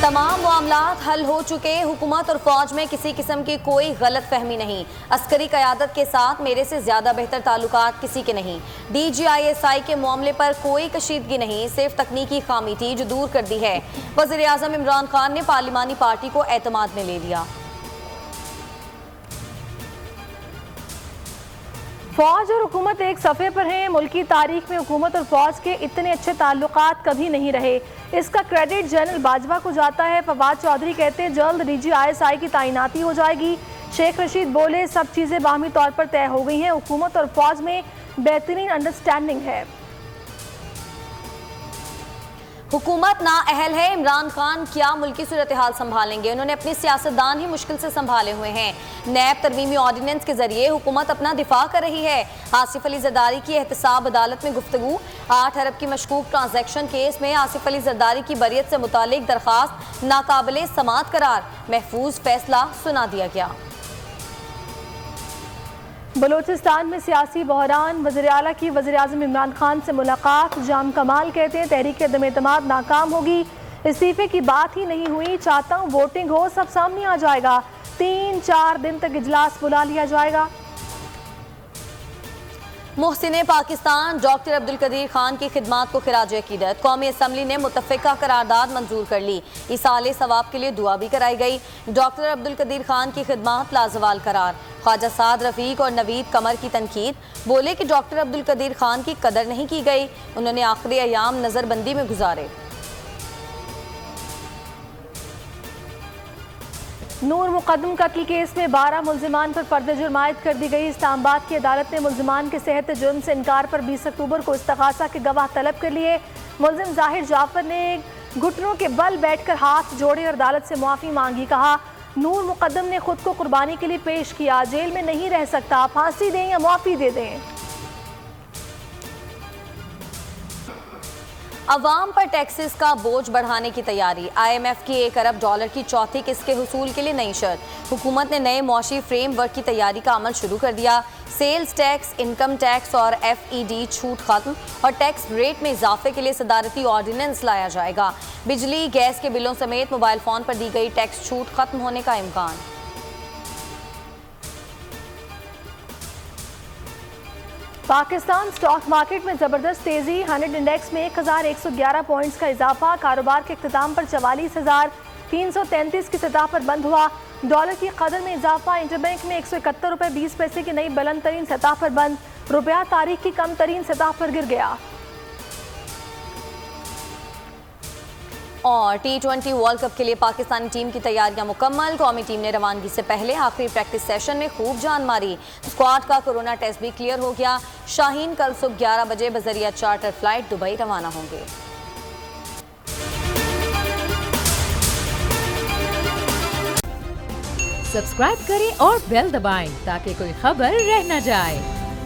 तमाम मामलात हल हो चुके। हुकूमत और फौज में किसी किस्म की कोई गलत फहमी नहीं। अस्करी क़यादत के साथ मेरे से ज्यादा बेहतर ताल्लुकात किसी के नहीं। DGISI के मामले पर कोई कशीदगी नहीं, सिर्फ तकनीकी खामी थी जो दूर कर दी है। वज़ीर आज़म इमरान खान ने पार्लिमानी पार्टी को एतमाद में ले लिया। फौज और हुकूमत एक सफ़े पर हैं। मुल्की तारीख में हुकूमत और फौज के इतने अच्छे ताल्लुकात कभी नहीं रहे। इसका क्रेडिट जनरल बाजवा को जाता है। फवाद चौधरी कहते हैं जल्द DGISI की तैनाती हो जाएगी। शेख रशीद बोले सब चीज़ें बाहमी तौर पर तय हो गई हैं। हुकूमत और फौज में बेहतरीन अंडरस्टैंडिंग है। हुकूमत नाअहल है। इमरान खान क्या मुल्की सूरत हाल संभालेंगे? उन्होंने अपने सियासतदान ही मुश्किल से संभाले हुए हैं। नैब तरमीमी ऑर्डिनेंस के जरिए हुकूमत अपना दिफा कर रही है। आसिफ अली जरदारी की एहतसाब अदालत में गुफ्तगू। 8 अरब की मशकूक ट्रांजैक्शन केस में आसिफ अली जरदारी की बरियत से मुतालिक दरखास्त नाकाबिले समाअत करार। महफूज फैसला सुना दिया गया। बलोचिस्तान में सियासी बहरान। वज़ीर आला की वज़ीर आज़म इमरान खान से मुलाकात। जाम कमाल कहते हैं तहरीक अदम एतमाद नाकाम होगी। इस्तीफे की बात ही नहीं हुई। चाहता हूँ वोटिंग हो, सब सामने आ जाएगा। 3-4 दिन तक इजलास बुला लिया जाएगा। मोहसिन पाकिस्तान डॉक्टर अब्दुल कदीर खान की खिदमात को खिराज अकीदत। कौमी असम्बली ने मुत्तफ़िका करारदाद मंजूर कर ली। इसाले सवाब के लिए दुआ भी कराई गई। डॉक्टर अब्दुल कदीर खान की खिदमात लाजवाल करार। ख्वाजा साद रफ़ीक और नवीद कमर की तनकीद। बोले कि डॉक्टर अब्दुल कदीर खान की कदर नहीं की गई। उन्होंने आखिरी अयाम नज़रबंदी में गुजारे। नूर मुकद्दम कत्ल केस में 12 मुल्जिमान पर फर्द जुर्म आयद कर दी गई। इस्लामाबाद की अदालत ने मुल्जिमान के सेहत जुर्म से इनकार पर 20 अक्टूबर को इस्तग़ासा के गवाह तलब कर लिए। मुल्जिम जाहिर जाफर ने घुटनों के बल बैठकर हाथ जोड़े और अदालत से मुआफ़ी मांगी। कहा नूर मुकद्दम ने खुद को कुर्बानी के लिए पेश किया, जेल में नहीं रह सकता, फांसी दें या मुआफ़ी दे दें। अवाम पर टैक्सेस का बोझ बढ़ाने की तैयारी। IMF की $1 अरब की चौथी किस्त के हुसूल के लिए नई शर्त। हुकूमत ने नए मौशी फ्रेमवर्क की तैयारी का अमल शुरू कर दिया। सेल्स टैक्स, इनकम टैक्स और FED छूट खत्म और टैक्स रेट में इजाफे के लिए सदारती ऑर्डिनेंस लाया जाएगा। बिजली गैस के बिलों समेत मोबाइल फोन पर दी गई टैक्स छूट खत्म होने का इम्कान। पाकिस्तान स्टॉक मार्केट में जबरदस्त तेजी। 100 इंडेक्स में 1111 पॉइंट्स का इजाफा। कारोबार के इख्तिताम पर 44,333 की सतह पर बंद हुआ। डॉलर की कदर में इजाफा। इंटरबैंक में 171 रुपये 20 पैसे की नई बुलंद तरीन सतह पर बंद। रुपया तारीख की कम तरीन सतह पर गिर गया। और T20 वर्ल्ड कप के लिए पाकिस्तानी टीम की तैयारियां मुकम्मल। कौमी टीम ने रवानगी से पहले आखिरी प्रैक्टिस सेशन में खूब जान मारी। स्क्वाड का कोरोना टेस्ट भी क्लियर हो गया। शाहीन कल सुबह 11 बजे बजरिया चार्टर फ्लाइट दुबई रवाना होंगे। सब्सक्राइब करें और बेल दबाएं ताकि कोई खबर रह न जाए।